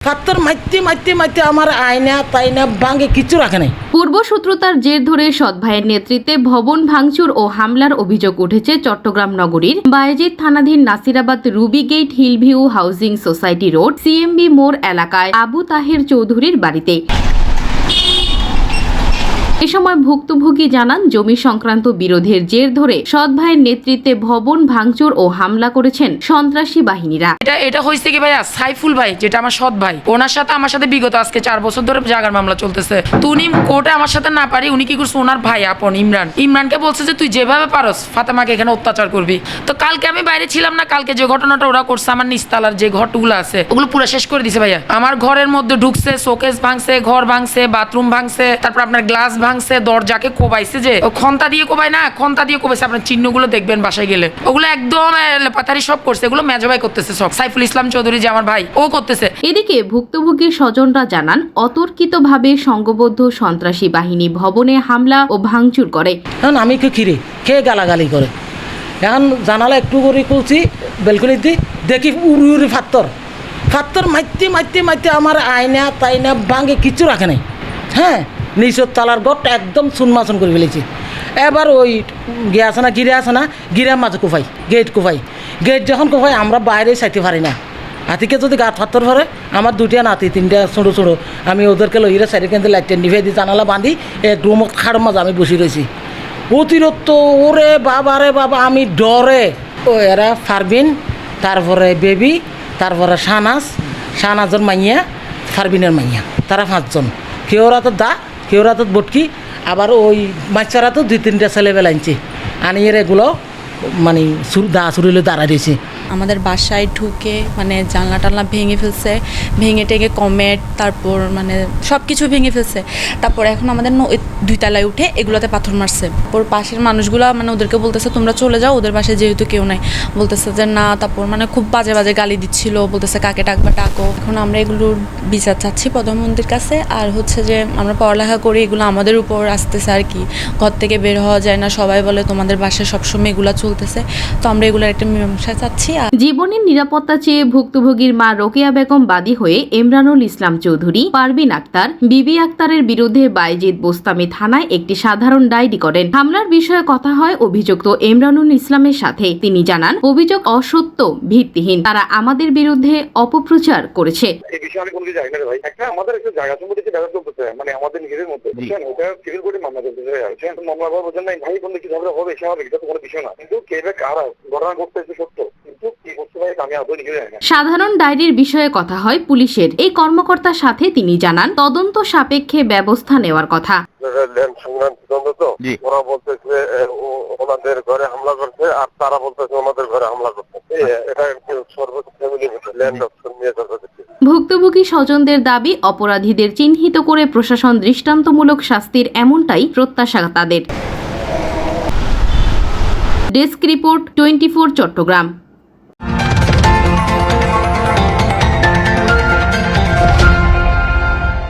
পাত্তর মাইতে আমার আয়না তাইনা ভাঙে কিছু রাখে নাই। পূর্বশত্রুতার জের ধরে সৎ ভাইয়ের নেতৃত্বে ভবন ভাঙচুর ও হামলার অভিযোগ উঠেছে চট্টগ্রাম নগরীর বায়েজিদ থানাধীন Nasirabad Ruby gate hill view housing society road CMB মোড় এলাকায় আবু তাহের চৌধুরীর বাড়িতে। এ সময় ভুক্তভোগী জানান জমি সংক্রান্ত বিরোধের জের ধরে সৎ ভাইয়ের নেতৃত্বে ভবন ভাঙচুর ও হামলা করেছেন সন্ত্রাসী বাহিনীরা। এটা হয়েছে কি ভাইয়া, সাইফুল ভাই যেটা আমার সৎ ভাই, ওনার সাথে আমার সাথে বিগত আজকে 4 বছর ধরে জাগার মামলা চলতেছে। তো উনি কোর্টে আমার সাথে না পারি উনি কি করছে, ওনার ভাই আপন ইমরানকে বলছে যে তুই যেভাবে পারস ফাতেমাকে এখানে অত্যাচার করবি। তো কালকে আমি বাইরে ছিলাম না, কালকে যে ঘটনাটা ওরা করছে আমার নিস্তালার যে ঘরগুলো আছে ওগুলো পুরো শেষ করে দিছে ভাইয়া। আমার ঘরের মধ্যে ঢুকছে, শোকেস ভাঙছে, ঘর ভাঙছে, বাথরুম ভাঙছে, তারপর আপনার গ্লাস ভাঙছে, দরজাকে কোবাইছে, যে খন্তা দিয়ে কোবাই না, খন্তা দিয়ে কোবাইছে। আপনার চিহ্নগুলো দেখবেন বাসায় গেলে, ওগুলো একদম পাতারি সব করছে। এগুলো মেজবাই করতেছে সব, সাইফুল ইসলাম চৌধুরী যে আমার ভাই ও করতেছে। এদিকে ভুক্তভোগীর স্বজনরা জানান অতর্কিতভাবে সংঘবদ্ধ সন্ত্রাসী বাহিনী ভবনে হামলা ও ভাঙচুর করে। এখন আমি খিরে খেয়ে গালাগালি করে, এখন জানালা একটু করে খুলছি বেলকনিতে, দেখি উড়ি ফাত্তর মাইতে আমার আয়না তাইনা ভাঙে কিছু রাখে নাই। হ্যাঁ, নিচের তালার ঘরটা একদম চুনমাচন করে ফেলেছি। এবার ওই গিরে আছে না গিরার মাঝে কোফাই গেট যখন কোফাই আমরা বাইরে চাইতে পারি না। হাতিকে যদি গাত ফাত্তর ভরে আমার 2টা নাতি 3টা ছোটো আমি ওদেরকে লইরে সাইডে কিন্তু লাইটটা নিভে দিই, জানালা বাঁধি এক রুম খাড় মাঝে আমি বসে রয়েছি। অতিরিক্ত ওরে বাবা আমি ডরে। ও এরা ফারবিন, তারপরে বেবি, তারপরে শাহনাজের মাইয়া, ফারবিনের মাইয়া, তারা 5 জন। কেউরা তো বটকি, আবার ওই বাচ্চারা তো 2-3টা ছেলেবেলা আনছে আনিয়ে এগুলো মানে চুরিলে দাঁড়া দিয়েছে। আমাদের বাসায় ঢুকে মানে জানলা টানলা ভেঙে ফেলছে, ভেঙে টেঙে কমেট, তারপর মানে সব কিছু ভেঙে ফেলছে। তারপর এখন আমাদের 2 তলায় উঠে এগুলোতে পাথর মারছে। ওর পাশের মানুষগুলো মানে ওদেরকে বলতেছে তোমরা চলে যাও, ওদের বাসায় যেহেতু কেউ নাই, বলতেছে যে না। তারপর মানে খুব বাজে গালি দিচ্ছিল, বলতেছে কাকে ডাকবা ডাকো। এখন আমরা এগুলোর বিচার চাচ্ছি প্রধানমন্ত্রীর কাছে। আর হচ্ছে যে আমরা পড়ালেখা করি, এগুলো আমাদের উপর আসতেছে আর কি, ঘর থেকে বের হওয়া যায় না। সবাই বলে তোমাদের বাসায় সবসময় এগুলো চলতেছে, তো আমরা এগুলোর একটা মীমাংসা চাচ্ছি। জীবনের নিরাপত্তা চেয়ে ভুক্তভোগীর মা রোকেয়া বেগম বাদী হয়ে ইমরানুল ইসলাম চৌধুরী, পারভিন আক্তার, বিবি আক্তারের বিরুদ্ধে বায়েজিদ বোস্তামি থানায় একটি সাধারণ ডায়েরি করেন। হামলার বিষয়ে কথা হয় অভিযুক্ত ইমরানুল ইসলামের সাথে। তিনি জানান অভিযোগ অসত্য, ভিত্তিহীন, তারা আমাদের বিরুদ্ধে অপপ্রচার করেছে। এই বিষয়ে আমি কোনো কিছু জানি না ভাই। আমাদের একটা জায়গা সম্পত্তি ব্যাপার চলতেছে, মানে আমাদের নিজেদের মধ্যে ওটা সিভিল কোর্টে মামলা চলতেছে। মামলা বোঝেন নাই ভাই, কোনো কিছু হবে স্বাভাবিক, এটা তো কোনো বিষয় না। কিন্তু কে বা কারা ঘটনা করতেছে সত্য, কিন্তু কি করতে ভাই আমি আদৌ নিজে জানি না। সাধারণ ডায়েরির বিষয়ে কথা হয় পুলিশের এই কর্মকর্তার সাথে। তিনি জানান তদন্ত সাপেক্ষে ব্যবস্থা নেওয়ার কথা। ওরা বলতেছে ওনাদের ঘরে হামলা করছে, আর তারা বলতেছে ওনাদের ঘরে হামলা করছে। এটা সর্বোচ্চ ফ্যামিলি ল্যান্ড অপশন নিয়ে ভুক্তভোগী স্বজনদের দাবি অপরাধীদের চিহ্নিত করে প্রশাসন দৃষ্টান্তমূলক শাস্তির এমনটাই প্রত্যাশা তাদের। Desk report 24 Chittagong.